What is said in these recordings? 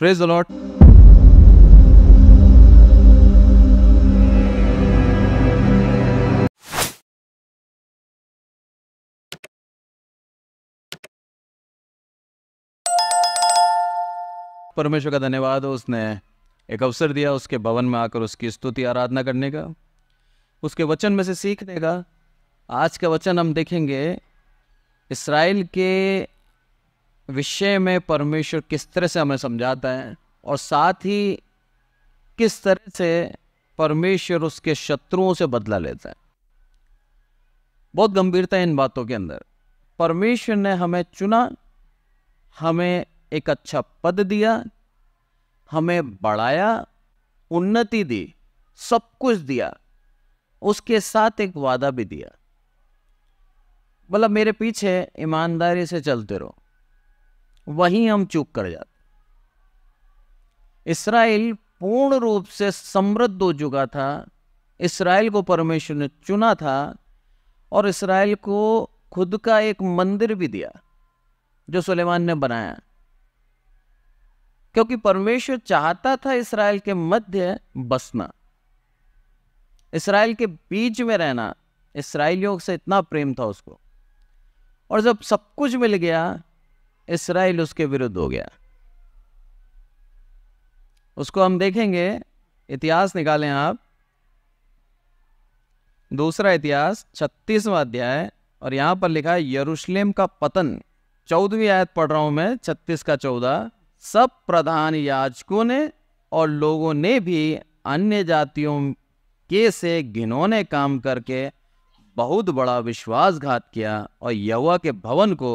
Praise the Lord. परमेश्वर का धन्यवाद हो, उसने एक अवसर दिया उसके भवन में आकर उसकी स्तुति आराधना करने का, उसके वचन में से सीखने का। आज का वचन हम देखेंगे इस्राएल के विषय में परमेश्वर किस तरह से हमें समझाता है और साथ ही किस तरह से परमेश्वर उसके शत्रुओं से बदला लेता है। बहुत गंभीरता है इन बातों के अंदर। परमेश्वर ने हमें चुना, हमें एक अच्छा पद दिया, हमें बढ़ाया, उन्नति दी, सब कुछ दिया, उसके साथ एक वादा भी दिया, बोला मेरे पीछे ईमानदारी से चलते रहो। वहीं हम चूक कर जाते। इस्राएल पूर्ण रूप से समृद्ध हो चुका था। इस्राएल को परमेश्वर ने चुना था और इस्राएल को खुद का एक मंदिर भी दिया जो सुलेमान ने बनाया, क्योंकि परमेश्वर चाहता था इस्राएल के मध्य बसना, इस्राएल के बीच में रहना। इस्राएलियों से इतना प्रेम था उसको, और जब सब कुछ मिल गया इस्राएल उसके विरुद्ध हो गया। उसको हम देखेंगे, इतिहास निकालें आप, दूसरा इतिहास 36वां अध्याय, और यहां पर लिखा है यरूशलेम का पतन। 14वीं आयत पढ़ रहा हूं मैं, 36 का 14। सब प्रधान याजकों ने और लोगों ने भी अन्य जातियों के से घिनौने काम करके बहुत बड़ा विश्वासघात किया और यहोवा के भवन को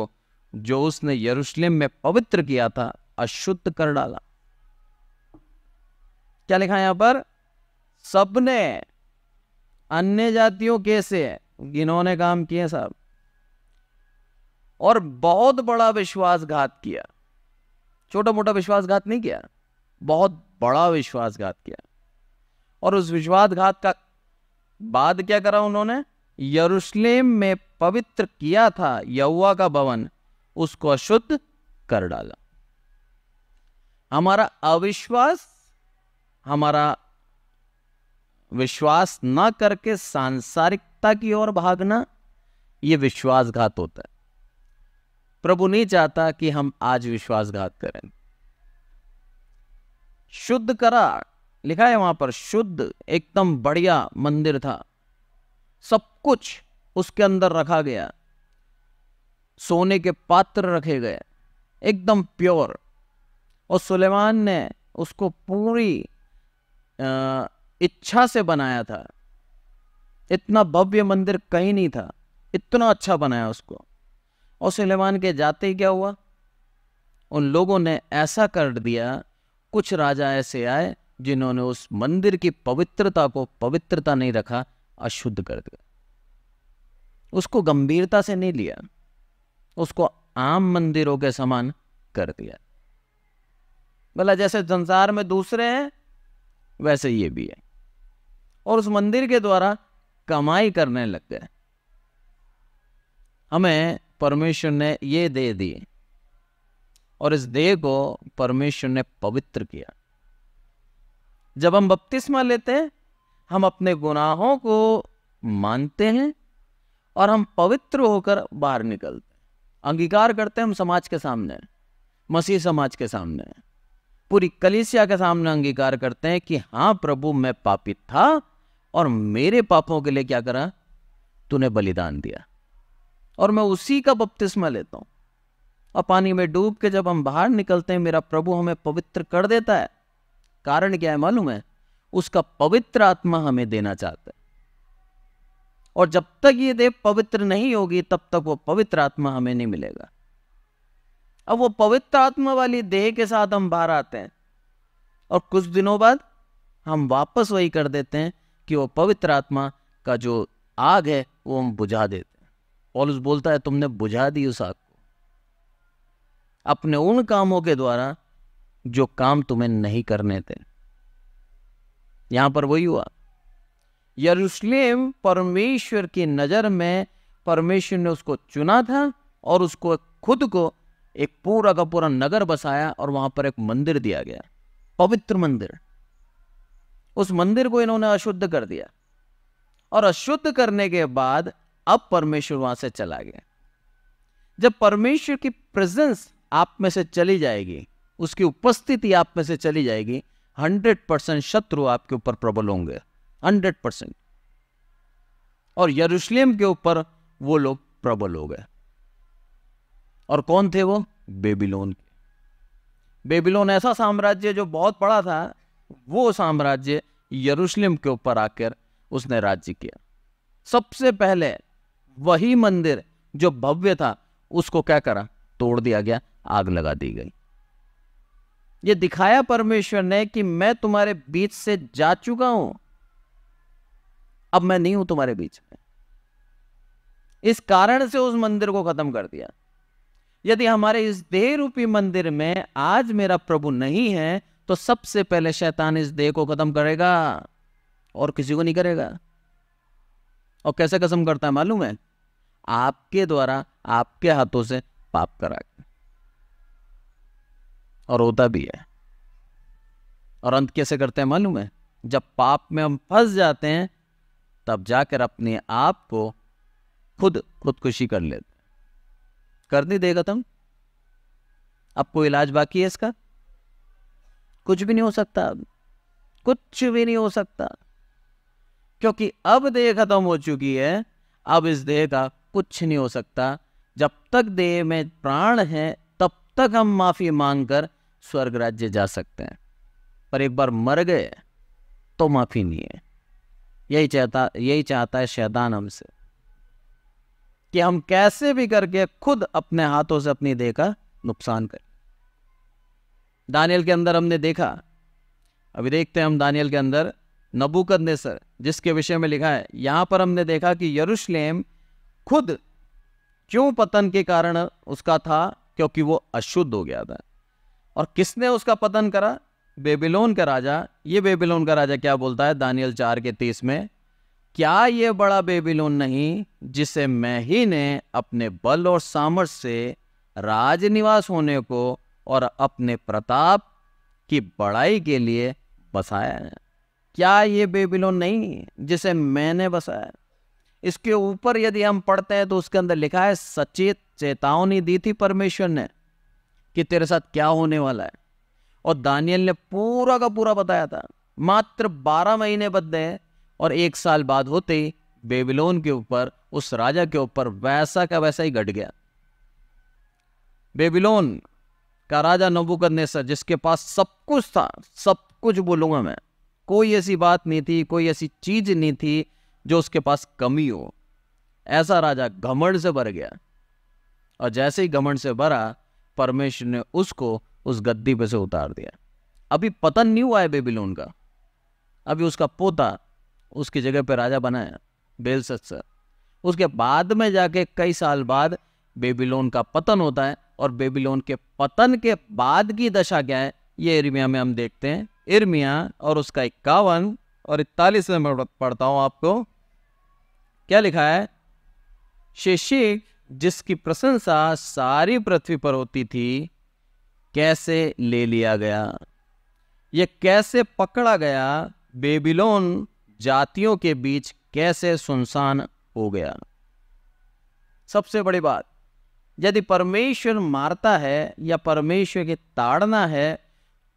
जो उसने यरूशलेम में पवित्र किया था अशुद्ध कर डाला। क्या लिखा है यहां पर? सबने अन्य जातियों के से घिनौने काम किए साहब, और बहुत बड़ा विश्वासघात किया। छोटा मोटा विश्वासघात नहीं किया, बहुत बड़ा विश्वासघात किया। और उस विश्वासघात का बाद क्या करा उन्होंने? यरूशलेम में पवित्र किया था यहोवा का भवन, उसको अशुद्ध कर डाला। हमारा अविश्वास, हमारा विश्वास ना करके सांसारिकता की ओर भागना, यह विश्वासघात होता है। प्रभु नहीं चाहता कि हम आज विश्वासघात करें। शुद्ध करा, लिखा है वहां पर, शुद्ध एकदम बढ़िया मंदिर था, सब कुछ उसके अंदर रखा गया, सोने के पात्र रखे गए, एकदम प्योर। और सुलेमान ने उसको पूरी इच्छा से बनाया था। इतना भव्य मंदिर कहीं नहीं था, इतना अच्छा बनाया उसको। और सुलेमान के जाते ही क्या हुआ? उन लोगों ने ऐसा कर दिया, कुछ राजा ऐसे आए जिन्होंने उस मंदिर की पवित्रता को पवित्रता नहीं रखा, अशुद्ध कर दिया। उसको गंभीरता से नहीं लिया, उसको आम मंदिरों के समान कर दिया। बोला जैसे संसार में दूसरे हैं वैसे ये भी है, और उस मंदिर के द्वारा कमाई करने लग गए। हमें परमेश्वर ने ये देह दी, और इस देह को परमेश्वर ने पवित्र किया। जब हम बपतिस्मा लेते हैं, हम अपने गुनाहों को मानते हैं और हम पवित्र होकर बाहर निकलते हैं, अंगीकार करते हैं। हम समाज के सामने, मसीह समाज के सामने, पूरी कलीसिया के सामने अंगीकार करते हैं कि हाँ प्रभु, मैं पापी था और मेरे पापों के लिए क्या करा? तूने बलिदान दिया। और मैं उसी का बपतिस्मा लेता हूं, और पानी में डूब के जब हम बाहर निकलते हैं, मेरा प्रभु हमें पवित्र कर देता है। कारण क्या है मालूम है? उसका पवित्र आत्मा हमें देना चाहता है, और जब तक ये देह पवित्र नहीं होगी तब तक वो पवित्र आत्मा हमें नहीं मिलेगा। अब वो पवित्र आत्मा वाली देह के साथ हम बाहर आते हैं, और कुछ दिनों बाद हम वापस वही कर देते हैं कि वो पवित्र आत्मा का जो आग है वो हम बुझा देते हैं। पौलुस बोलता है तुमने बुझा दी उस आग को अपने उन कामों के द्वारा जो काम तुम्हें नहीं करने थे। यहां पर वही हुआ। यरूशलेम परमेश्वर की नजर में, परमेश्वर ने उसको चुना था और उसको खुद को एक पूरा का पूरा नगर बसाया और वहां पर एक मंदिर दिया गया, पवित्र मंदिर। उस मंदिर को इन्होंने अशुद्ध कर दिया और अशुद्ध करने के बाद अब परमेश्वर वहां से चला गया। जब परमेश्वर की प्रेजेंस आप में से चली जाएगी, उसकी उपस्थिति आप में से चली जाएगी, 100% शत्रु आपके ऊपर प्रबल होंगे, 100%। और यरूशलेम के ऊपर वो लोग प्रबल हो गए। और कौन थे वो? बेबीलोन के। बेबीलोन ऐसा साम्राज्य जो बहुत बड़ा था, वो साम्राज्य यरूशलेम के ऊपर आकर उसने राज्य किया। सबसे पहले वही मंदिर जो भव्य था उसको क्या करा? तोड़ दिया गया, आग लगा दी गई। ये दिखाया परमेश्वर ने कि मैं तुम्हारे बीच से जा चुका हूं, अब मैं नहीं हूं तुम्हारे बीच में। इस कारण से उस मंदिर को खत्म कर दिया। यदि हमारे इस देह रूपी मंदिर में आज मेरा प्रभु नहीं है तो सबसे पहले शैतान इस देह को खत्म करेगा और किसी को नहीं करेगा। और कैसे कसम करता है मालूम है? आपके द्वारा, आपके हाथों से पाप करा के। और होता भी है। और अंत कैसे करते हैं मालूम है? जब पाप में हम फंस जाते हैं तब जाकर अपने आप को खुदकुशी कर लेते हैं। कर नहीं देगा तुम? अब कोई इलाज बाकी है इसका? कुछ भी नहीं हो सकता, अब कुछ भी नहीं हो सकता, क्योंकि अब देह खत्म हो चुकी है। अब इस देह का कुछ नहीं हो सकता। जब तक देह में प्राण है तब तक हम माफी मांगकर स्वर्ग राज्य जा सकते हैं, पर एक बार मर गए तो माफी नहीं है। यही चाहता है शैतान हमसे, कि हम कैसे भी करके खुद अपने हाथों से अपनी देह का नुकसान करें। दानियल के अंदर हमने देखा, अभी देखते हैं हम दानियल के अंदर नबूकदनेस्सर, जिसके विषय में लिखा है, यहां पर हमने देखा कि यरूशलेम खुद क्यों पतन के कारण उसका था? क्योंकि वो अशुद्ध हो गया था। और किसने उसका पतन करा? बेबीलोन का राजा। ये बेबीलोन का राजा क्या बोलता है दानियल 4:30 में? क्या ये बड़ा बेबीलोन नहीं जिसे मैं ही ने अपने बल और सामर्थ से राजनिवास होने को और अपने प्रताप की बड़ाई के लिए बसाया है? क्या ये बेबीलोन नहीं जिसे मैंने बसाया? इसके ऊपर यदि हम पढ़ते हैं तो उसके अंदर लिखा है, सचेत चेतावनी दी थी परमेश्वर ने कि तेरे साथ क्या होने वाला है। और दानियल ने पूरा का पूरा बताया था। मात्र 12 महीने बदले और 1 साल बाद होते ही बेबीलोन के ऊपर, उस राजा के ऊपर वैसा का वैसा ही घट गया। बेबीलोन का राजा नबूकदनेस्सर, जिसके पास सब कुछ था, सब कुछ बोलूंगा मैं, कोई ऐसी बात नहीं थी, कोई ऐसी चीज नहीं थी जो उसके पास कमी हो, ऐसा राजा घमंड से भर गया। और जैसे ही घमंड से भरा, परमेश्वर ने उसको उस गद्दी पे से उतार दिया। अभी पतन नहीं हुआ है बेबीलोन का, अभी उसका पोता उसकी जगह पे राजा बनाया, बेलशस्सर। उसके बाद में जाके कई साल बाद बेबीलोन का पतन होता है। और बेबीलोन के पतन के बाद की दशा क्या है, ये इर्मिया में हम देखते हैं। इर्मिया और उसका 51 और 41 में मैं पढ़ता हूं आपको, क्या लिखा है? शेशीक, जिसकी प्रशंसा सारी पृथ्वी पर होती थी, कैसे ले लिया गया, ये कैसे पकड़ा गया, बेबीलोन जातियों के बीच कैसे सुनसान हो गया। सबसे बड़ी बात, यदि परमेश्वर मारता है या परमेश्वर की ताड़ना है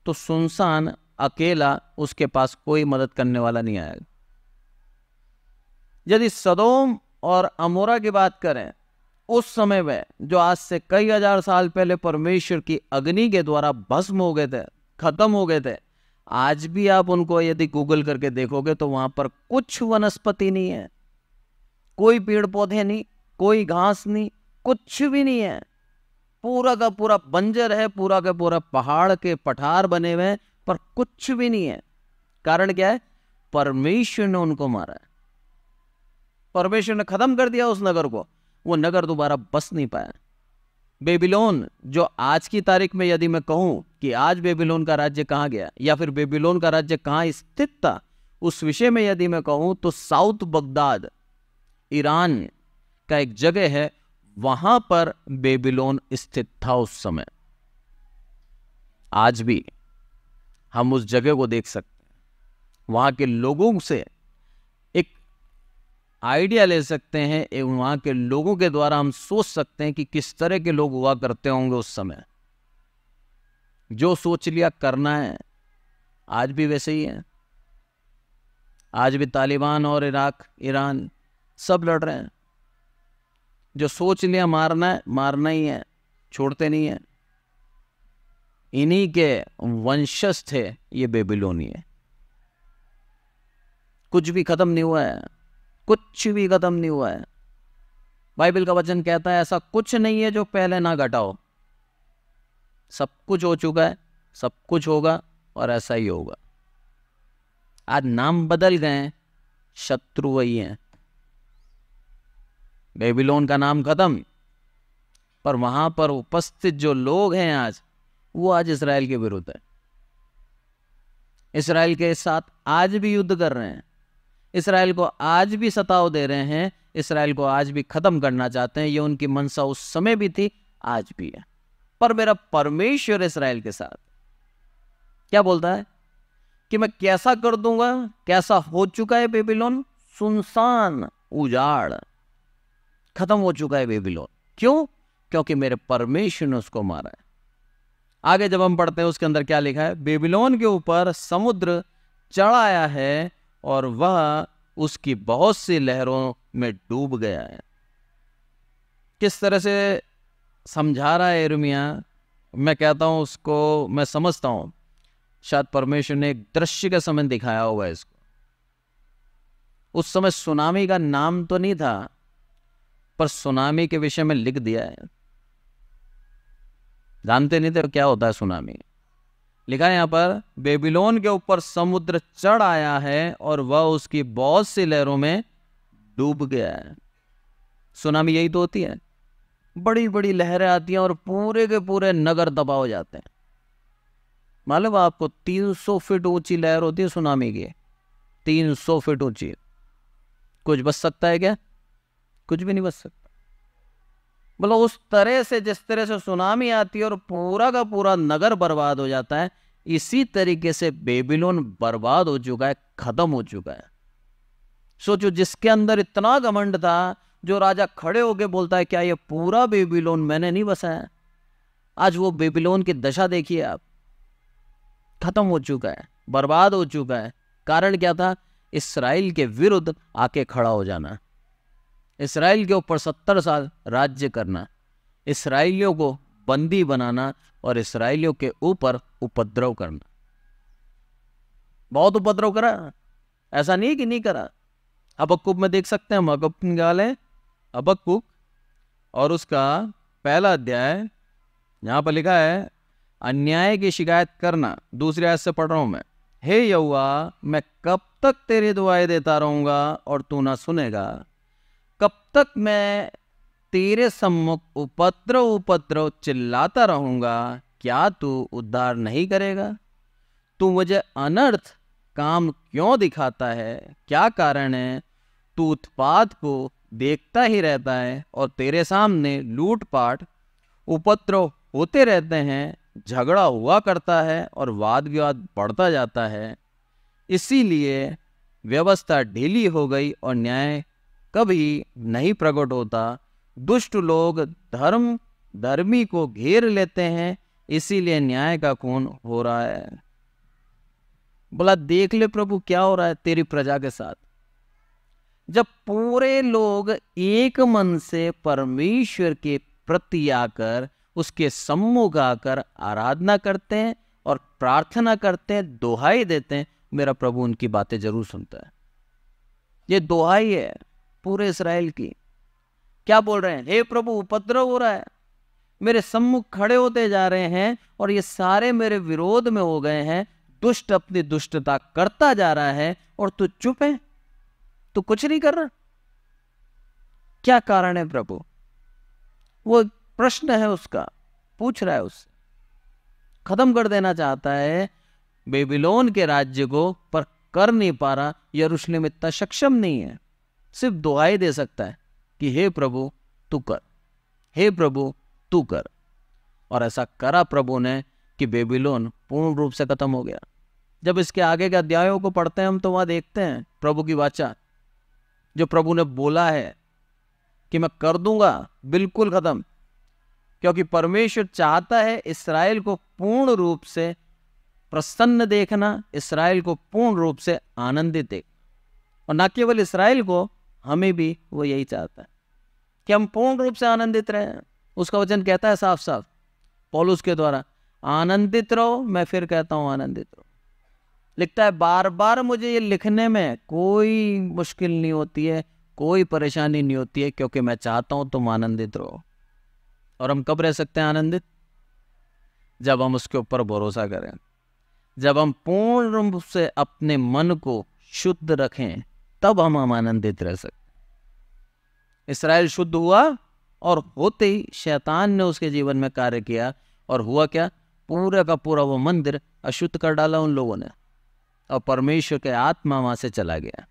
तो सुनसान, अकेला, उसके पास कोई मदद करने वाला नहीं आएगा। यदि सदोम और अमोरा की बात करें, उस समय में जो आज से कई हजार साल पहले परमेश्वर की अग्नि के द्वारा भस्म हो गए थे, खत्म हो गए थे, आज भी आप उनको यदि गूगल करके देखोगे तो वहां पर कुछ वनस्पति नहीं है, कोई पेड़ पौधे नहीं, कोई घास नहीं, कुछ भी नहीं है। पूरा का पूरा बंजर है, पूरा का पूरा पहाड़ के पठार बने हुए हैं, पर कुछ भी नहीं है। कारण क्या है? परमेश्वर ने उनको मारा है, परमेश्वर ने खत्म कर दिया उस नगर को। वो नगर दोबारा बस नहीं पाया। बेबीलोन, जो आज की तारीख में यदि मैं कहूं कि आज बेबीलोन का राज्य कहां गया या फिर बेबीलोन का राज्य कहां स्थित था, उस विषय में यदि मैं कहूं तो साउथ बगदाद, ईरान का एक जगह है, वहां पर बेबीलोन स्थित था उस समय। आज भी हम उस जगह को देख सकते हैं, वहां के लोगों से एक आइडिया ले सकते हैं, वहां के लोगों के द्वारा हम सोच सकते हैं कि किस तरह के लोग हुआ करते होंगे उस समय। जो सोच लिया करना है, आज भी वैसे ही है। आज भी तालिबान और इराक, ईरान सब लड़ रहे हैं। जो सोच लिया मारना है, मारना ही है, छोड़ते नहीं है। इन्हीं के वंशज थे ये बेबीलोनिये। कुछ भी खत्म नहीं हुआ है, कुछ भी खत्म नहीं हुआ है। बाइबल का वचन कहता है ऐसा कुछ नहीं है जो पहले ना घटा हो। सब कुछ हो चुका है, सब कुछ होगा और ऐसा ही होगा। आज नाम बदल गए, शत्रु वही हैं। बेबीलोन का नाम खत्म, पर वहां पर उपस्थित जो लोग हैं आज, वो आज इस्राएल के विरुद्ध है। इस्राएल के साथ आज भी युद्ध कर रहे हैं, इस्राएल को आज भी सताव दे रहे हैं, इस्राएल को आज भी खत्म करना चाहते हैं। ये उनकी मनसा उस समय भी थी, आज भी है। पर मेरा परमेश्वर इस्राएल के साथ क्या बोलता है कि मैं कैसा कर दूंगा। कैसा हो चुका है बेबीलोन, सुनसान, उजाड़, खत्म हो चुका है बेबीलोन। क्यों? क्योंकि मेरे परमेश्वर ने उसको मारा है। आगे जब हम पढ़ते हैं उसके अंदर क्या लिखा है, बेबीलोन के ऊपर समुद्र चढ़ आया है और वह उसकी बहुत सी लहरों में डूब गया है। किस तरह से समझा रहा है यिर्मयाह, मैं कहता हूं उसको मैं समझता हूं, शायद परमेश्वर ने एक दृश्य का समय दिखाया होगा इसको। उस समय सुनामी का नाम तो नहीं था, पर सुनामी के विषय में लिख दिया है। जानते नहीं थे क्या होता है सुनामी। लिखा है यहां पर, बेबीलोन के ऊपर समुद्र चढ़ आया है और वह उसकी बहुत सी लहरों में डूब गया है। सुनामी यही तो होती है, बड़ी बड़ी लहरें आती हैं और पूरे के पूरे नगर दबा हो जाते हैं। मालूम आपको 300 फीट ऊंची लहर होती है सुनामी की, 300 फीट ऊंची। कुछ बच सकता है क्या? कुछ भी नहीं बच सकता। बोलो उस तरह से, जिस तरह से सुनामी आती है और पूरा का पूरा नगर बर्बाद हो जाता है, इसी तरीके से बेबीलोन बर्बाद हो चुका है, खत्म हो चुका है। सोचो, जिसके अंदर इतना घमंड था, जो राजा खड़े होके बोलता है क्या ये पूरा बेबीलोन मैंने नहीं बसाया, आज वो बेबीलोन की दशा देखिए आप, खत्म हो चुका है, बर्बाद हो चुका है। कारण क्या था? इस्राएल के विरुद्ध आके खड़ा हो जाना, इस्राएल के ऊपर 70 साल राज्य करना, इस्राएलियों को बंदी बनाना और इस्राएलियों के ऊपर उपद्रव करना। बहुत उपद्रव करा, ऐसा नहीं कि नहीं करा। हबक्कुक में देख सकते हैं, हबक्कुक निकाले, हबक्कुक और उसका पहला अध्याय, यहां पर लिखा है अन्याय की शिकायत करना। दूसरे आयत से पढ़ रहा हूं मैं। हे यहोवा, मैं कब तक तेरी दुआएं देता रहूंगा और तू ना सुनेगा? कब तक मैं तेरे सम्मुख उपद्रव चिल्लाता रहूंगा, क्या तू उद्धार नहीं करेगा? तू मुझे अनर्थ काम क्यों दिखाता है? क्या कारण है? तू उत्पात को देखता ही रहता है और तेरे सामने लूटपाट उपद्रव होते रहते हैं, झगड़ा हुआ करता है और वाद विवाद बढ़ता जाता है। इसीलिए व्यवस्था ढीली हो गई और न्याय कभी नहीं प्रकट होता। दुष्ट लोग धर्मी को घेर लेते हैं, इसीलिए न्याय का खून हो रहा है। बोला देख ले प्रभु क्या हो रहा है तेरी प्रजा के साथ। जब पूरे लोग एक मन से परमेश्वर के प्रति आकर, उसके सम्मुख आकर आराधना करते हैं और प्रार्थना करते हैं, दुहाई देते हैं, मेरा प्रभु उनकी बातें जरूर सुनता है। ये दुहाई है पूरे इस्राएल की। क्या बोल रहे हैं? हे प्रभु, उपद्रव हो रहा है, मेरे सम्मुख खड़े होते जा रहे हैं और ये सारे मेरे विरोध में हो गए हैं। दुष्ट अपनी दुष्टता करता जा रहा है और तू चुप है, तू कुछ नहीं कर रहा। क्या कारण है प्रभु? वो प्रश्न है उसका, पूछ रहा है उससे। खत्म कर देना चाहता है बेबीलोन के राज्य को, पर कर नहीं पा रहा। यरूशलेम इतना सक्षम नहीं है, सिर्फ दुआएं दे सकता है कि हे प्रभु तू कर। हे प्रभु तू कर। और ऐसा करा प्रभु ने कि बेबीलोन पूर्ण रूप से खत्म हो गया। जब इसके आगे के अध्यायों को पढ़ते हैं हम तो वहां देखते हैं प्रभु की वाचा, जो प्रभु ने बोला है कि मैं कर दूंगा, बिल्कुल खत्म। क्योंकि परमेश्वर चाहता है इसराइल को पूर्ण रूप से प्रसन्न देखना, इसराइल को पूर्ण रूप से आनंदित देख। और न केवल इसराइल को, हमें भी वो यही चाहता है कि हम पूर्ण रूप से आनंदित रहें। उसका वचन कहता है साफ साफ पौलुस के द्वारा, आनंदित रहो। मैं फिर कहता हूं आनंदित रहो। लिखता है बार बार, मुझे ये लिखने में कोई मुश्किल नहीं होती है, कोई परेशानी नहीं होती है, क्योंकि मैं चाहता हूं तुम आनंदित रहो। और हम कब रह सकते हैं आनंदित? जब हम उसके ऊपर भरोसा करें, जब हम पूर्ण रूप से अपने मन को शुद्ध रखें, तब हम आनंदित रह सकते। इसराइल शुद्ध हुआ और होते ही शैतान ने उसके जीवन में कार्य किया। और हुआ क्या? पूरा का पूरा वो मंदिर अशुद्ध कर डाला उन लोगों ने, और परमेश्वर के आत्मा वहां से चला गया।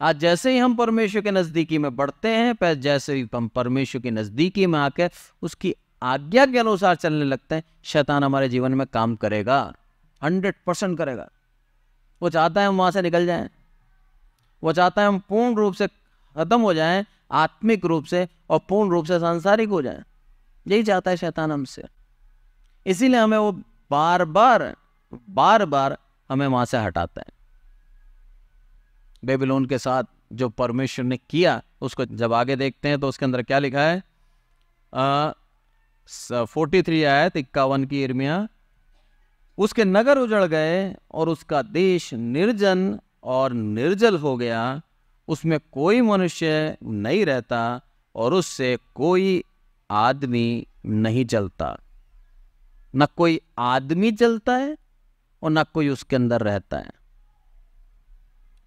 आज जैसे ही हम परमेश्वर के नजदीकी में बढ़ते हैं, जैसे ही हम परमेश्वर के नजदीकी में आकर उसकी आज्ञा के अनुसार चलने लगते हैं, शैतान हमारे जीवन में काम करेगा, 100% करेगा। वो चाहता है हम वहां से निकल जाएं, वो चाहता है हम पूर्ण रूप से खत्म हो जाएं, आत्मिक रूप से, और पूर्ण रूप से सांसारिक हो जाएं। यही चाहता है शैतान हमसे। इसीलिए हमें वो बार बार हमें वहां से हटाता है। बेबीलोन के साथ जो परमेश्वर ने किया, उसको जब आगे देखते हैं तो उसके अंदर क्या लिखा है? 43 आयत 51 की यिर्मयाह, उसके नगर उजड़ गए और उसका देश निर्जन और निर्जल हो गया, उसमें कोई मनुष्य नहीं रहता और उससे कोई आदमी नहीं चलता। न कोई आदमी चलता है और न कोई उसके अंदर रहता है।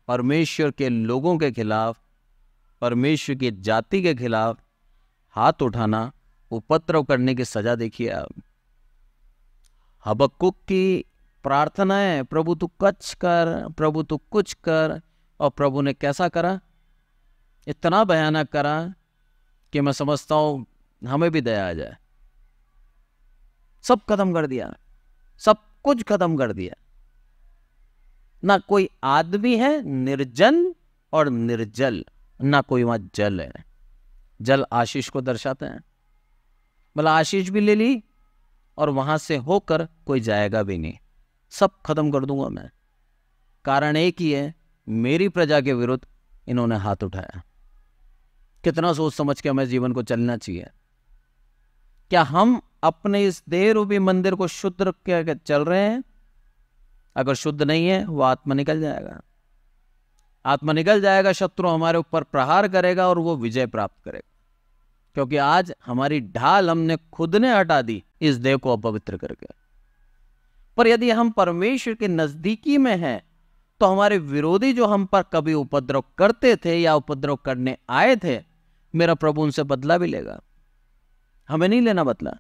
परमेश्वर के लोगों के खिलाफ, परमेश्वर की जाति के खिलाफ हाथ उठाना, उपद्रव करने की सजा देखिए आप। हबक्कुक की प्रार्थना है, प्रभु तू कुछ कर, प्रभु तू कुछ कर। और प्रभु ने कैसा करा? इतना भयानक करा कि मैं समझता हूं हमें भी दया आ जाए। सब खत्म कर दिया, सब कुछ खत्म कर दिया। ना कोई आदमी है, निर्जन और निर्जल, ना कोई वहां जल है। जल आशीष को दर्शाते हैं। भला आशीष भी ले ली और वहां से होकर कोई जाएगा भी नहीं। सब खत्म कर दूंगा मैं। कारण एक ही है, मेरी प्रजा के विरुद्ध इन्होंने हाथ उठाया। कितना सोच समझ के हमें जीवन को चलना चाहिए। क्या हम अपने इस देह रूपी मंदिर को शुद्ध रख के चल रहे हैं? अगर शुद्ध नहीं है, वो आत्मा निकल जाएगा। आत्मा निकल जाएगा, शत्रु हमारे ऊपर प्रहार करेगा और वो विजय प्राप्त करेगा। क्योंकि आज हमारी ढाल हमने खुद ने हटा दी इस देह को अपवित्र करके। पर यदि हम परमेश्वर के नजदीकी में हैं, तो हमारे विरोधी जो हम पर कभी उपद्रव करते थे या उपद्रव करने आए थे, मेरा प्रभु उनसे बदला भी लेगा। हमें नहीं लेना बदला,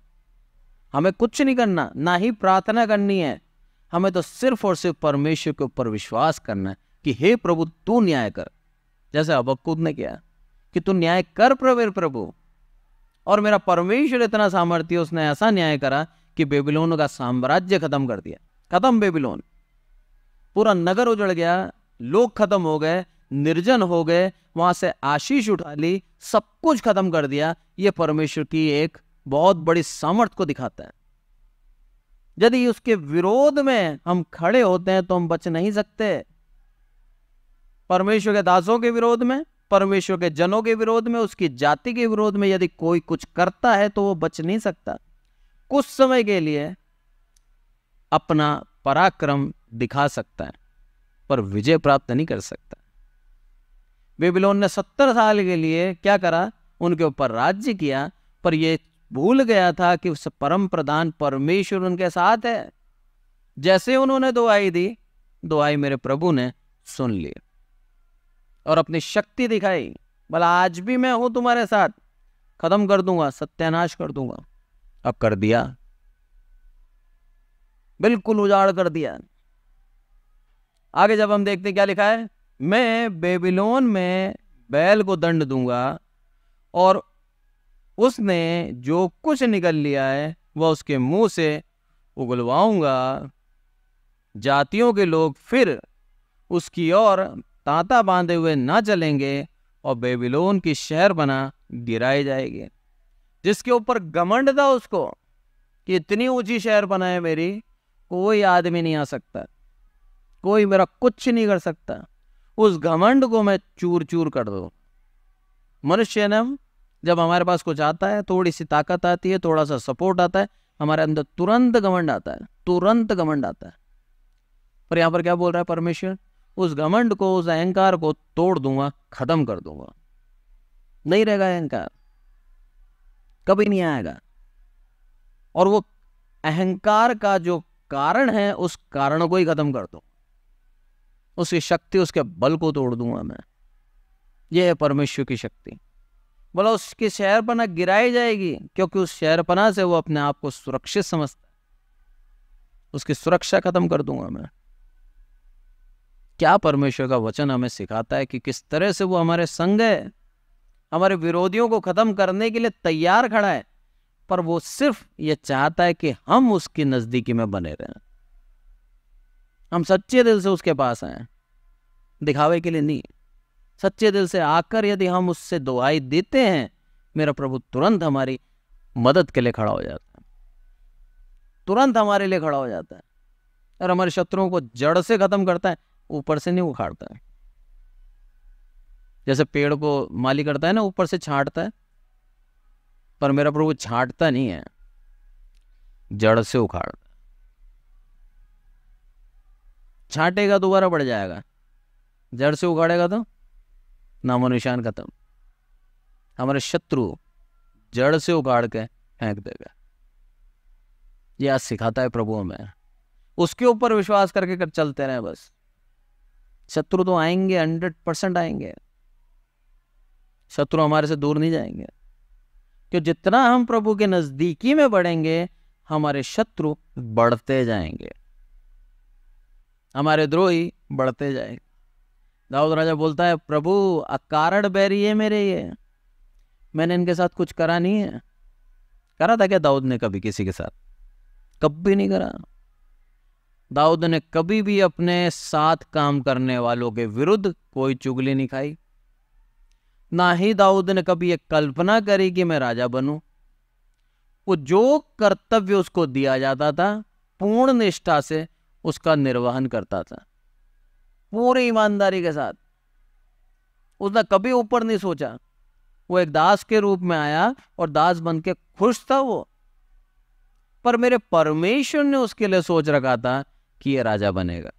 हमें कुछ नहीं करना, ना ही प्रार्थना करनी है। हमें तो सिर्फ और सिर्फ परमेश्वर के ऊपर विश्वास करना है कि हे प्रभु तू न्याय कर, जैसे हबक्कुक ने किया कि तू न्याय कर प्रभु। और मेरा परमेश्वर इतना सामर्थ्य, उसने ऐसा न्याय करा कि बेबीलोन का साम्राज्य खत्म कर दिया। खत्म बेबीलोन, पूरा नगर उजड़ गया, लोग खत्म हो गए, निर्जन हो गए, वहां से आशीष उठा ली, सब कुछ खत्म कर दिया। यह परमेश्वर की एक बहुत बड़ी सामर्थ्य को दिखाता है। यदि उसके विरोध में हम खड़े होते हैं तो हम बच नहीं सकते। परमेश्वर के दासों के विरोध में, परमेश्वर के जनों के विरोध में, उसकी जाति के विरोध में यदि कोई कुछ करता है तो वो बच नहीं सकता। कुछ समय के लिए अपना पराक्रम दिखा सकता है, पर विजय प्राप्त नहीं कर सकता। बेबीलोन ने 70 साल के लिए क्या करा? उनके ऊपर राज्य किया, पर ये भूल गया था कि उस परम प्रधान परमेश्वर उनके साथ है। जैसे उन्होंने दुआई दी, दुआई मेरे प्रभु ने सुन ली और अपनी शक्ति दिखाई। भला आज भी मैं हूं तुम्हारे साथ, खत्म कर दूंगा, सत्यानाश कर दूंगा। अब कर दिया, बिल्कुल उजाड़ कर दिया। आगे जब हम देखते क्या लिखा है, मैं बेबीलोन में बैल को दंड दूंगा और उसने जो कुछ निकल लिया है वह उसके मुंह से उगलवाऊंगा। जातियों के लोग फिर उसकी ओर तांता बांधे हुए ना चलेंगे और बेबीलोन की शहर बना गिराई जाएगी। जिसके ऊपर घमंड था उसको कि इतनी ऊंची शहर बनाए मेरी, कोई आदमी नहीं आ सकता, कोई मेरा कुछ नहीं कर सकता, उस घमंड को मैं चूर चूर कर दूं। मनुष्य ने जब हमारे पास कुछ आता है, थोड़ी सी ताकत आती है, थोड़ा सा सपोर्ट आता है, हमारे अंदर तुरंत घमंड आता है, तुरंत घमंड आता है। पर यहां पर क्या बोल रहा है परमेश्वर? उस घमंड को, उस अहंकार को तोड़ दूंगा, खत्म कर दूंगा। नहीं रहेगा अहंकार, कभी नहीं आएगा। और वो अहंकार का जो कारण है, उस कारण को ही खत्म कर दूं, उसकी शक्ति, उसके बल को तोड़ दूंगा मैं। यह है परमेश्वर की शक्ति। बोला उसकी शहरपना गिराई जाएगी, क्योंकि उस शहरपना से वो अपने आप को सुरक्षित समझता है। उसकी सुरक्षा खत्म कर दूंगा मैं। क्या परमेश्वर का वचन हमें सिखाता है कि किस तरह से वो हमारे संग है, हमारे विरोधियों को खत्म करने के लिए तैयार खड़ा है। पर वो सिर्फ ये चाहता है कि हम उसकी नजदीकी में बने रहें, हम सच्चे दिल से उसके पास आए, दिखावे के लिए नहीं। सच्चे दिल से आकर यदि हम उससे दुआई देते हैं, मेरा प्रभु तुरंत हमारी मदद के लिए खड़ा हो जाता है, तुरंत हमारे लिए खड़ा हो जाता है और हमारे शत्रुओं को जड़ से खत्म करता है, ऊपर से नहीं उखाड़ता है। जैसे पेड़ को माली करता है ना, ऊपर से छांटता है, पर मेरा प्रभु छांटता नहीं है, जड़ से उखाड़ता है। छांटेगा दोबारा बढ़ जाएगा, जड़ से उखाड़ेगा तो नामो निशान खत्म। हमारे शत्रु जड़ से उखाड़ के फेंक देगा। यह आज सिखाता है प्रभु हमें। उसके ऊपर विश्वास करके कर चलते रहे बस। शत्रु तो आएंगे, 100% आएंगे, शत्रु हमारे से दूर नहीं जाएंगे। क्यों? जितना हम प्रभु के नजदीकी में बढ़ेंगे, हमारे शत्रु बढ़ते जाएंगे, हमारे द्रोही बढ़ते जाएंगे। दाऊद राजा बोलता है, प्रभु अकारण बैरी है मेरे, ये मैंने इनके साथ कुछ करा नहीं है। करा था क्या दाऊद ने कभी किसी के साथ? कभी नहीं करा। दाऊद ने कभी भी अपने साथ काम करने वालों के विरुद्ध कोई चुगली नहीं खाई। ना ही दाऊद ने कभी एक कल्पना करी कि मैं राजा बनूं। वो जो कर्तव्य उसको दिया जाता था, पूर्ण निष्ठा से उसका निर्वहन करता था, पूरी ईमानदारी के साथ। उसने कभी ऊपर नहीं सोचा। वो एक दास के रूप में आया और दास बन के खुश था वो, पर मेरे परमेश्वर ने उसके लिए सोच रखा था कि ये राजा बनेगा।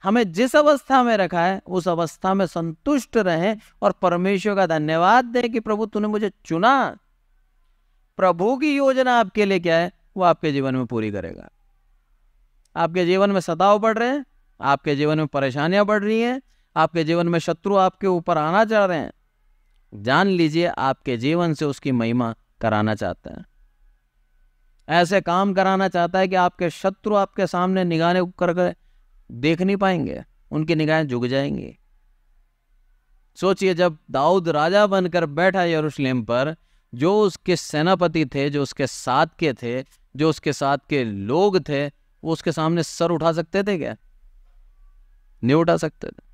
हमें जिस अवस्था में रखा है, उस अवस्था में संतुष्ट रहें और परमेश्वर का धन्यवाद दें कि प्रभु तूने मुझे चुना। प्रभु की योजना आपके लिए क्या है, वो आपके जीवन में पूरी करेगा। आपके जीवन में सताव बढ़ रहे हैं, आपके जीवन में परेशानियां बढ़ रही हैं, आपके जीवन में शत्रु आपके ऊपर आना चाह रहे हैं, जान लीजिए आपके जीवन से उसकी महिमा कराना चाहता है। ऐसे काम कराना चाहता है कि आपके शत्रु आपके सामने निगाहें करके देख नहीं पाएंगे, उनकी निगाहें झुक जाएंगी। सोचिए, जब दाऊद राजा बनकर बैठा यरूशलेम पर, जो उसके सेनापति थे, जो उसके साथ के थे, जो उसके साथ के लोग थे, वो उसके सामने सर उठा सकते थे क्या? नहीं उठा सकते थे।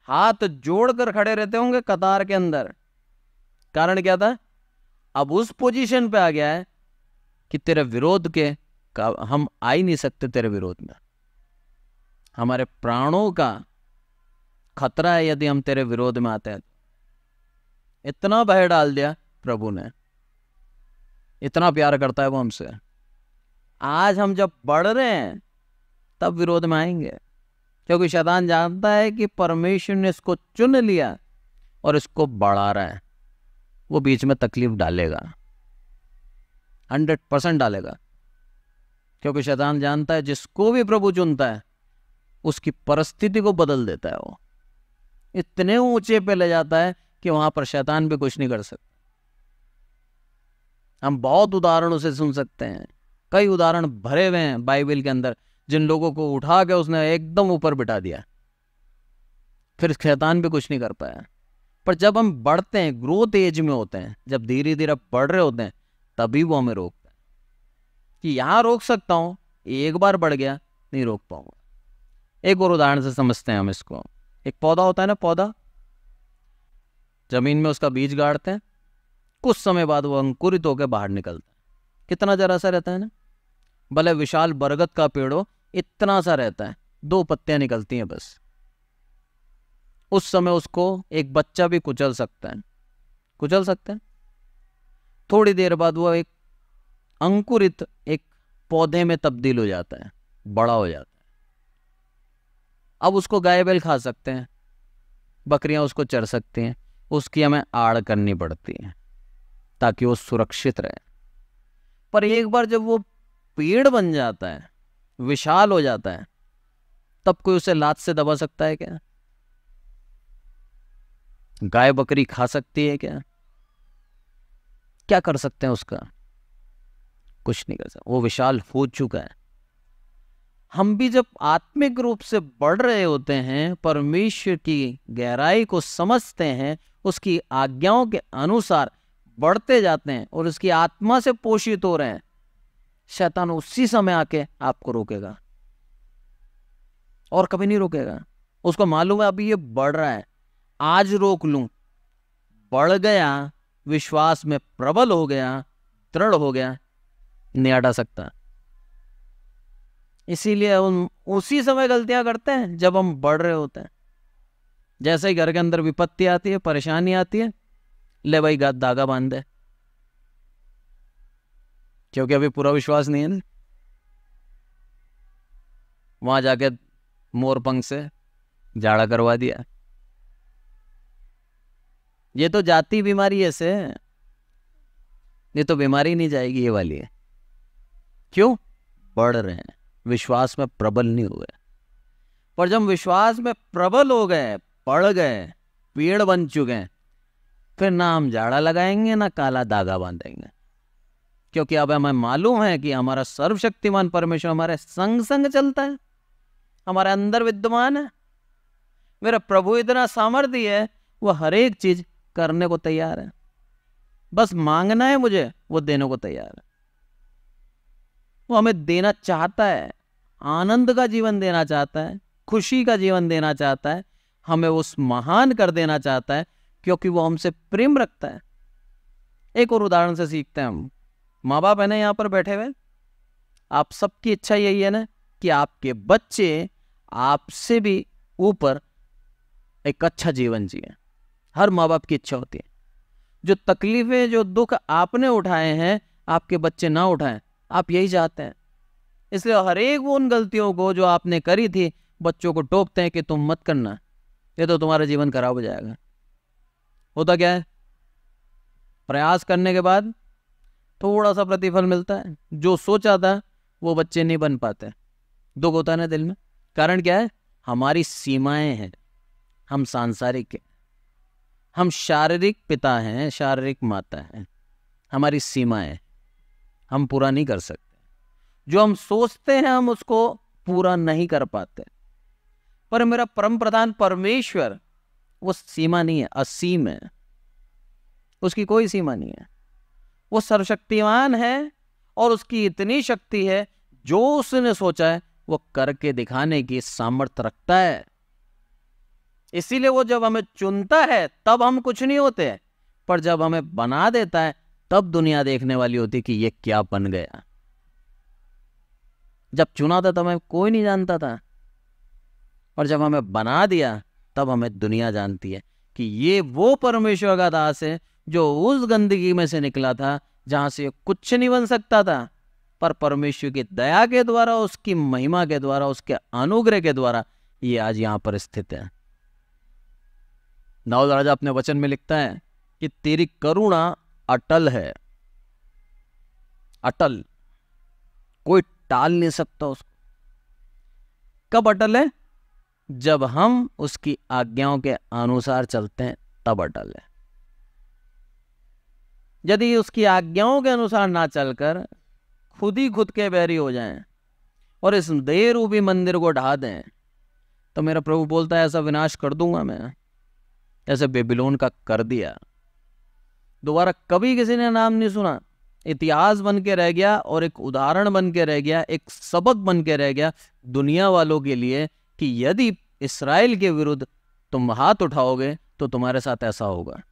हाथ जोड़कर खड़े रहते होंगे कतार के अंदर। कारण क्या था? अब उस पोजीशन पे आ गया है कि तेरे विरोध के हम आ ही नहीं सकते, तेरे विरोध में हमारे प्राणों का खतरा है यदि हम तेरे विरोध में आते हैं। इतना भय डाल दिया प्रभु ने, इतना प्यार करता है वो हमसे। आज हम जब बढ़ रहे हैं तब विरोध में आएंगे, क्योंकि शैतान जानता है कि परमेश्वर ने इसको चुन लिया और इसको बढ़ा रहा है। वो बीच में तकलीफ डालेगा, 100% डालेगा, क्योंकि शैतान जानता है जिसको भी प्रभु चुनता है उसकी परिस्थिति को बदल देता है। वो इतने ऊंचे पे ले जाता है कि वहां पर शैतान भी कुछ नहीं कर सकता। हम बहुत उदाहरणों से सुन सकते हैं, कई उदाहरण भरे हुए हैं बाइबल के अंदर, जिन लोगों को उठा के उसने एकदम ऊपर बिठा दिया, फिर शैतान भी कुछ नहीं कर पाया। पर जब हम बढ़ते हैं, ग्रोथ एज में होते हैं, जब धीरे धीरे बढ़ रहे होते हैं, तभी वो हमें रोकता है कि यहां रोक सकता हूं, एक बार बढ़ गया नहीं रोक पाऊंगा। एक और उदाहरण से समझते हैं हम इसको। एक पौधा होता है ना, पौधा जमीन में उसका बीज गाड़ते हैं, कुछ समय बाद वो अंकुरित होकर बाहर निकलता है। कितना जरा सा रहता है ना, भले विशाल बरगद का पेड़ हो, इतना सा रहता है, 2 पत्तियां निकलती हैं बस। उस समय उसको एक बच्चा भी कुचल सकता है, कुचल सकता है। थोड़ी देर बाद वो एक अंकुरित एक पौधे में तब्दील हो जाता है, बड़ा हो जाता है। अब उसको गाय बैल खा सकते हैं, बकरियां उसको चर सकती हैं, उसकी हमें आड़ करनी पड़ती है ताकि वो सुरक्षित रहे। पर एक बार जब वो पेड़ बन जाता है, विशाल हो जाता है, तब कोई उसे लात से दबा सकता है क्या? गाय बकरी खा सकती है क्या? क्या कर सकते हैं उसका? कुछ नहीं कर सकते, वो विशाल हो चुका है। हम भी जब आत्मिक रूप से बढ़ रहे होते हैं, परमेश्वर की गहराई को समझते हैं, उसकी आज्ञाओं के अनुसार बढ़ते जाते हैं और उसकी आत्मा से पोषित हो रहे हैं, शैतान उसी समय आके आपको रोकेगा और कभी नहीं रोकेगा। उसको मालूम है अभी ये बढ़ रहा है, आज रोक लूं, बढ़ गया, विश्वास में प्रबल हो गया, दृढ़ हो गया, नहीं हटा सकता। इसीलिए हम उसी समय गलतियां करते हैं जब हम बढ़ रहे होते हैं। जैसे ही घर के अंदर विपत्ति आती है, परेशानी आती है, ले भाई धागा बांध दे, क्योंकि अभी पूरा विश्वास नहीं है ना। वहां जाके मोरपंख से जाड़ा करवा दिया। ये तो जाती बीमारी ऐसे, ये तो बीमारी नहीं जाएगी, ये वाली है। क्यों? बढ़ रहे हैं, विश्वास में प्रबल नहीं हुए। पर जब विश्वास में प्रबल हो गए, बढ़ गए, पेड़ बन चुके हैं, फिर ना हम जाड़ा लगाएंगे ना काला धागा बांधेंगे, क्योंकि अब हमें मालूम है कि हमारा सर्वशक्तिमान परमेश्वर हमारे संग संग चलता है, हमारे अंदर विद्यमान है। मेरा प्रभु इतना सामर्थ्य है, वो हर एक चीज करने को तैयार है, बस मांगना है मुझे, वो देने को तैयार है। वो हमें देना चाहता है, आनंद का जीवन देना चाहता है, खुशी का जीवन देना चाहता है, हमें उस महान कर देना चाहता है, क्योंकि वो हमसे प्रेम रखता है। एक और उदाहरण से सीखते हैं हम। माँ बाप है ना यहाँ पर बैठे हुए, आप सबकी इच्छा यही है ना कि आपके बच्चे आपसे भी ऊपर एक अच्छा जीवन जिए। हर माँ बाप की इच्छा होती है, जो तकलीफें, जो दुख आपने उठाए हैं, आपके बच्चे ना उठाएं, आप यही चाहते हैं। इसलिए हर एक वो उन गलतियों को जो आपने करी थी, बच्चों को टोकते हैं कि तुम मत करना, ये तो तुम्हारा जीवन खराब हो जाएगा। होता क्या है? प्रयास करने के बाद थोड़ा सा प्रतिफल मिलता है, जो सोचा था वो बच्चे नहीं बन पाते, दुख होता है ना दिल में। कारण क्या है? हमारी सीमाएं हैं, हम सांसारिक हैं, हम शारीरिक पिता हैं, शारीरिक माता हैं, हमारी सीमाएं हम पूरा नहीं कर सकते। जो हम सोचते हैं हम उसको पूरा नहीं कर पाते। पर मेरा परम प्रधान परमेश्वर, वो सीमा नहीं है, असीम है, उसकी कोई सीमा नहीं है। वो सर्वशक्तिमान है और उसकी इतनी शक्ति है, जो उसने सोचा है वो करके दिखाने की सामर्थ्य रखता है। इसीलिए वो जब हमें चुनता है तब हम कुछ नहीं होते, पर जब हमें बना देता है तब दुनिया देखने वाली होती कि ये क्या बन गया। जब चुना था तब हमें कोई नहीं जानता था, और जब हमें बना दिया तब हमें दुनिया जानती है कि ये वो परमेश्वर का दास है, जो उस गंदगी में से निकला था जहां से कुछ नहीं बन सकता था, पर परमेश्वर की दया के द्वारा, उसकी महिमा के द्वारा, उसके अनुग्रह के द्वारा ये आज यहां पर स्थित है। दाऊद राजा अपने वचन में लिखता है कि तेरी करुणा अटल है, अटल, कोई टाल नहीं सकता उसको। कब अटल है? जब हम उसकी आज्ञाओं के अनुसार चलते हैं, तब अटल है। यदि उसकी आज्ञाओं के अनुसार ना चलकर खुद ही खुद के बैरी हो जाएं और इस देह रूपी मंदिर को ढा दें, तो मेरा प्रभु बोलता है ऐसा विनाश कर दूंगा मैं, जैसे बेबीलोन का कर दिया, दोबारा कभी किसी ने नाम नहीं सुना। इतिहास बन के रह गया और एक उदाहरण बन के रह गया, एक सबक बन के रह गया दुनिया वालों के लिए कि यदि इस्राएल के विरुद्ध तुम हाथ उठाओगे तो तुम्हारे साथ ऐसा होगा।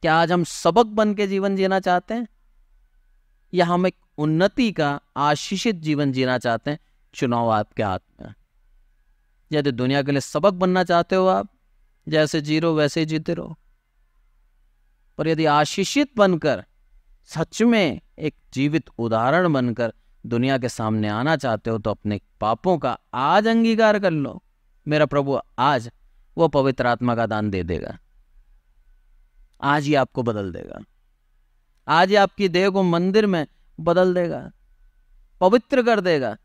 क्या आज हम सबक बन के जीवन जीना चाहते हैं, या हम एक उन्नति का आशीषित जीवन जीना चाहते हैं? चुनाव आपके हाथ में। यदि दुनिया के लिए सबक बनना चाहते हो, आप जैसे जी रहे हो वैसे ही जीते रहो। पर यदि आशीषित बनकर, सच में एक जीवित उदाहरण बनकर दुनिया के सामने आना चाहते हो, तो अपने पापों का आज अंगीकार कर लो। मेरा प्रभु आज वो पवित्र आत्मा का दान दे देगा। आज ही आपको बदल देगा। आज ही आपकी देह को मंदिर में बदल देगा, पवित्र कर देगा।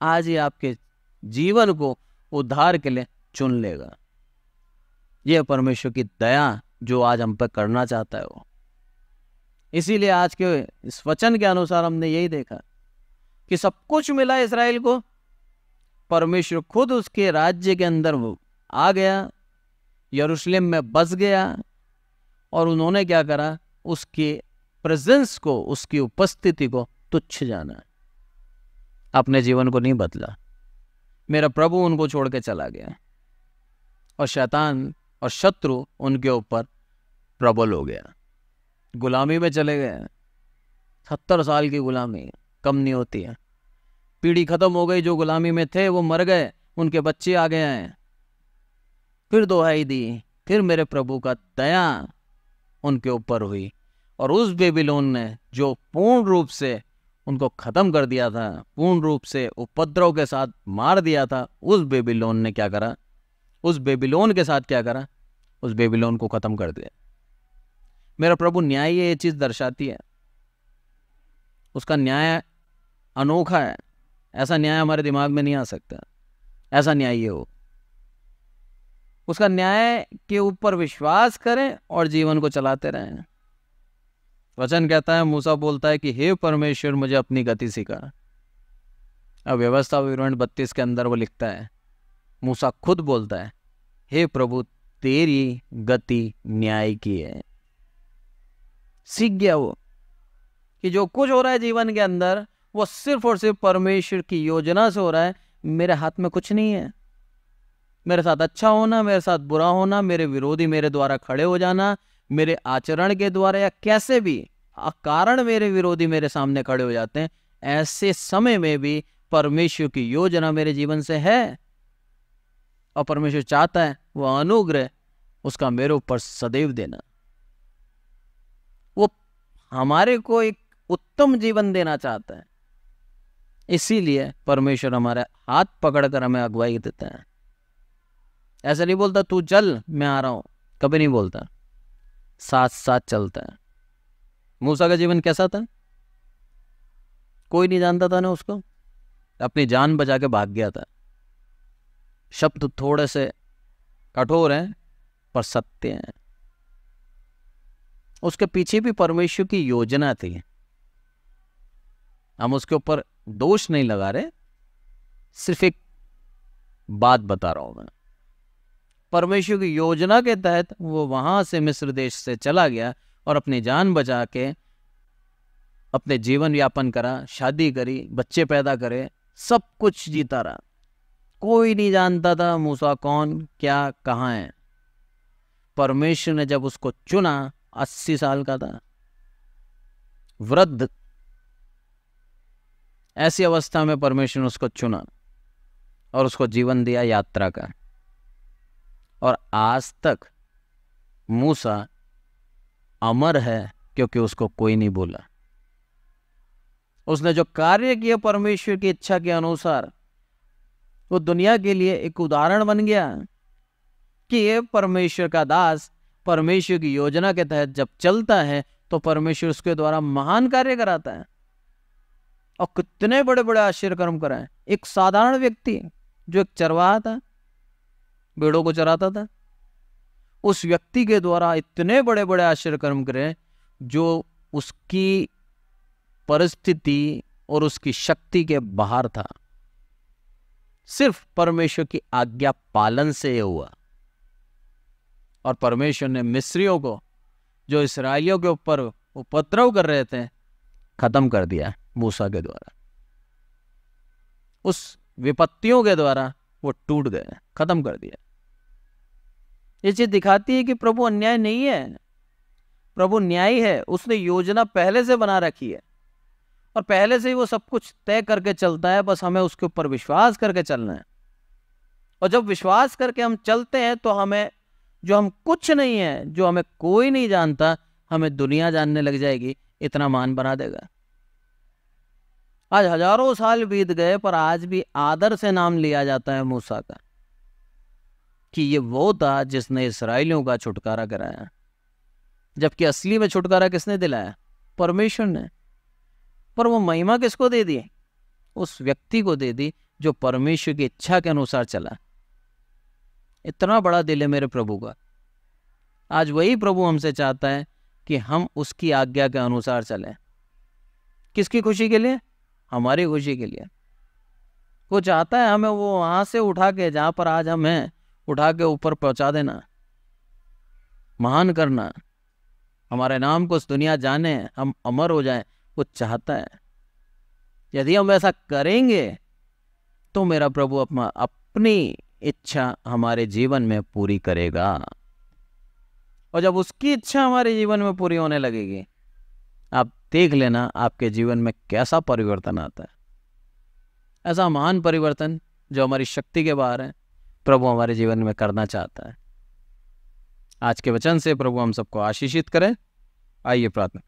आज ही आपके जीवन को उद्धार के लिए चुन लेगा। यह परमेश्वर की दया जो आज हम पर करना चाहता है वो। इसीलिए आज के इस वचन के अनुसार हमने यही देखा कि सब कुछ मिला इस्राएल को। परमेश्वर खुद उसके राज्य के अंदर वो आ गया, यरूशलेम में बस गया, और उन्होंने क्या करा? उसके प्रेजेंस को, उसकी उपस्थिति को तुच्छ जाना, अपने जीवन को नहीं बदला। मेरा प्रभु उनको छोड़ के चला गया और शैतान और शत्रु उनके ऊपर प्रबल हो गया। गुलामी में चले गए। 70 साल की गुलामी कम नहीं होती है। पीढ़ी खत्म हो गई, जो गुलामी में थे वो मर गए, उनके बच्चे आ गए हैं। फिर दुहाई दी, फिर मेरे प्रभु का दया उनके ऊपर हुई, और उस बेबीलोन ने जो पूर्ण रूप से उनको खत्म कर दिया था, पूर्ण रूप से उपद्रव के साथ मार दिया था, उस बेबीलोन ने क्या करा? उस बेबीलोन के साथ क्या करा? उस बेबीलोन को खत्म कर दिया। मेरा प्रभु न्याय ये चीज दर्शाती है। उसका न्याय अनोखा है। ऐसा न्याय हमारे दिमाग में नहीं आ सकता। ऐसा न्याय ये हो। उसका न्याय के ऊपर विश्वास करें और जीवन को चलाते रहें। वचन कहता है, मूसा बोलता है कि हे परमेश्वर मुझे अपनी गति सिखा। अब व्यवस्था विवरण 32 के अंदर वो लिखता है, मूसा खुद बोलता है, हे प्रभु तेरी गति न्याय की है। सीख गया वो कि जो कुछ हो रहा है जीवन के अंदर वो सिर्फ और सिर्फ परमेश्वर की योजना से हो रहा है। मेरे हाथ में कुछ नहीं है। मेरे साथ अच्छा होना, मेरे साथ बुरा होना, मेरे विरोधी मेरे द्वारा खड़े हो जाना, मेरे आचरण के द्वारा या कैसे भी अकारण मेरे विरोधी मेरे सामने खड़े हो जाते हैं, ऐसे समय में भी परमेश्वर की योजना मेरे जीवन से है। और परमेश्वर चाहता है वो अनुग्रह उसका मेरे ऊपर सदैव देना। वो हमारे को एक उत्तम जीवन देना चाहता है। इसीलिए परमेश्वर हमारे हाथ पकड़कर हमें अगुवाई देता है। ऐसा नहीं बोलता तू चल मैं आ रहा हूं, कभी नहीं बोलता। साथ साथ चलता है। मूसा का जीवन कैसा था? कोई नहीं जानता था ना उसको। अपनी जान बचा के भाग गया था। शब्द थोड़े से कठोर हैं पर सत्य हैं। उसके पीछे भी परमेश्वर की योजना थी। हम उसके ऊपर दोष नहीं लगा रहे, सिर्फ एक बात बता रहा हूं मैं। परमेश्वर की योजना के तहत वो वहां से मिस्र देश से चला गया और अपनी जान बचा के अपने जीवन यापन करा, शादी करी, बच्चे पैदा करे, सब कुछ जीता रहा। कोई नहीं जानता था मूसा कौन, क्या, कहां है। परमेश्वर ने जब उसको चुना, 80 साल का था, वृद्ध, ऐसी अवस्था में परमेश्वर ने उसको चुना और उसको जीवन दिया यात्रा का। और आज तक मूसा अमर है क्योंकि उसको कोई नहीं बोला। उसने जो कार्य किया परमेश्वर की इच्छा के अनुसार, वो दुनिया के लिए एक उदाहरण बन गया कि ये परमेश्वर का दास परमेश्वर की योजना के तहत जब चलता है तो परमेश्वर उसके द्वारा महान कार्य कराता है। और कितने बड़े बड़े आश्चर्य कर्म कराए। एक साधारण व्यक्ति जो एक चरवाहा था, भेड़ों को चराता था, उस व्यक्ति के द्वारा इतने बड़े बड़े आश्चर्य कर्म करे जो उसकी परिस्थिति और उसकी शक्ति के बाहर था। सिर्फ परमेश्वर की आज्ञा पालन से ये हुआ। और परमेश्वर ने मिस्रियों को जो इस्राएलियों के ऊपर उपद्रव कर रहे थे खत्म कर दिया मूसा के द्वारा। उस विपत्तियों के द्वारा वो टूट गए, खत्म कर दिया। ये चीज दिखाती है कि प्रभु अन्याय नहीं है, प्रभु न्यायी है। उसने योजना पहले से बना रखी है और पहले से ही वो सब कुछ तय करके चलता है, बस हमें उसके ऊपर विश्वास करके चलना है। और जब विश्वास करके हम चलते हैं तो हमें जो हम कुछ नहीं है, जो हमें कोई नहीं जानता, हमें दुनिया जानने लग जाएगी, इतना मान बना देगा। आज हजारों साल बीत गए पर आज भी आदर से नाम लिया जाता है मूसा का कि ये वो था जिसने इस्राएलियों का छुटकारा कराया, जबकि असली में छुटकारा किसने दिलाया? परमेश्वर ने। पर वो महिमा किसको दे दी? उस व्यक्ति को दे दी जो परमेश्वर की इच्छा के अनुसार चला। इतना बड़ा दिल है मेरे प्रभु का। आज वही प्रभु हमसे चाहता है कि हम उसकी आज्ञा के अनुसार चलें। किसकी खुशी के लिए? हमारी खुशी के लिए। वो चाहता है हमें वो वहां से उठा के, जहां पर आज हम हैं, उठा के ऊपर पहुंचा देना, महान करना, हमारे नाम को इस दुनिया जाने, हम अमर हो जाएं। वो चाहता है। यदि हम ऐसा करेंगे तो मेरा प्रभु अपनी इच्छा हमारे जीवन में पूरी करेगा। और जब उसकी इच्छा हमारे जीवन में पूरी होने लगेगी, आप देख लेना आपके जीवन में कैसा परिवर्तन आता है। ऐसा महान परिवर्तन जो हमारी शक्ति के बाहर है, प्रभु हमारे जीवन में करना चाहता है। आज के वचन से प्रभु हम सबको आशीषित करें। आइए प्रार्थना।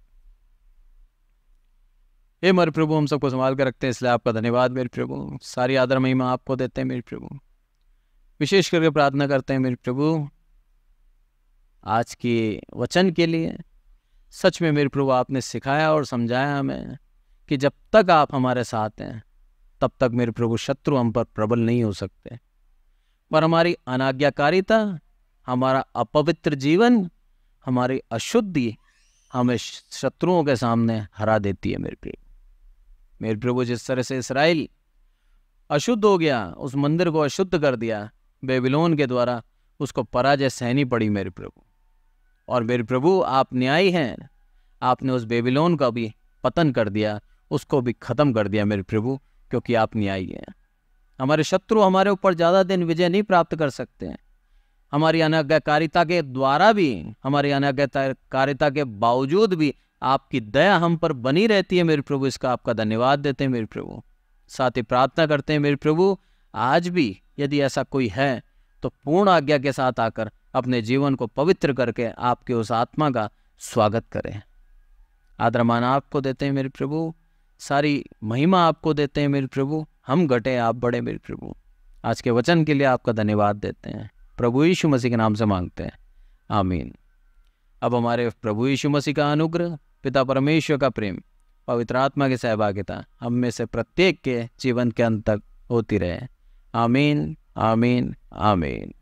हे मेरे प्रभु, हम सबको संभाल कर रखते हैं, इसलिए आपका धन्यवाद मेरे प्रभु। सारी आदर महिमा आपको देते हैं मेरे प्रभु। विशेष करके प्रार्थना करते हैं मेरे प्रभु आज के वचन के लिए। सच में मेरे प्रभु आपने सिखाया और समझाया हमें कि जब तक आप हमारे साथ हैं तब तक मेरे प्रभु शत्रु हम पर प्रबल नहीं हो सकते। पर हमारी अनाज्ञाकारिता, हमारा अपवित्र जीवन, हमारी अशुद्धि हमें शत्रुओं के सामने हरा देती है मेरे प्रभु। मेरे प्रभु जिस तरह से इस्राएल अशुद्ध हो गया, उस मंदिर को अशुद्ध कर दिया बेबीलोन के द्वारा, उसको पराजय सहनी पड़ी मेरे प्रभु। और मेरे प्रभु आप न्यायी हैं, आपने उस बेबीलोन का भी पतन कर दिया, उसको भी खत्म कर दिया मेरे प्रभु, क्योंकि आप न्यायी हैं। हमारे शत्रु हमारे ऊपर ज़्यादा दिन विजय नहीं प्राप्त कर सकते हैं। हमारी अनाज्ञाकारिता के द्वारा भी, हमारी अनाज्ञाकारिता के बावजूद भी आपकी दया हम पर बनी रहती है मेरे प्रभु। इसका आपका धन्यवाद देते हैं मेरे प्रभु। साथ ही प्रार्थना करते हैं मेरे प्रभु, आज भी यदि ऐसा कोई है तो पूर्ण आज्ञा के साथ आकर अपने जीवन को पवित्र करके आपके उस आत्मा का स्वागत करें। आदरमान आपको देते हैं मेरे प्रभु, सारी महिमा आपको देते हैं मेरे प्रभु। हम घटे आप बड़े मेरे प्रभु। आज के वचन के लिए आपका धन्यवाद देते हैं, प्रभु यीशु मसीह के नाम से मांगते हैं, आमीन। अब हमारे प्रभु यीशु मसीह का अनुग्रह, पिता परमेश्वर का प्रेम, पवित्र आत्मा की सहभागिता हम में से प्रत्येक के जीवन के अंत तक होती रहे। आमीन, आमीन, आमीन।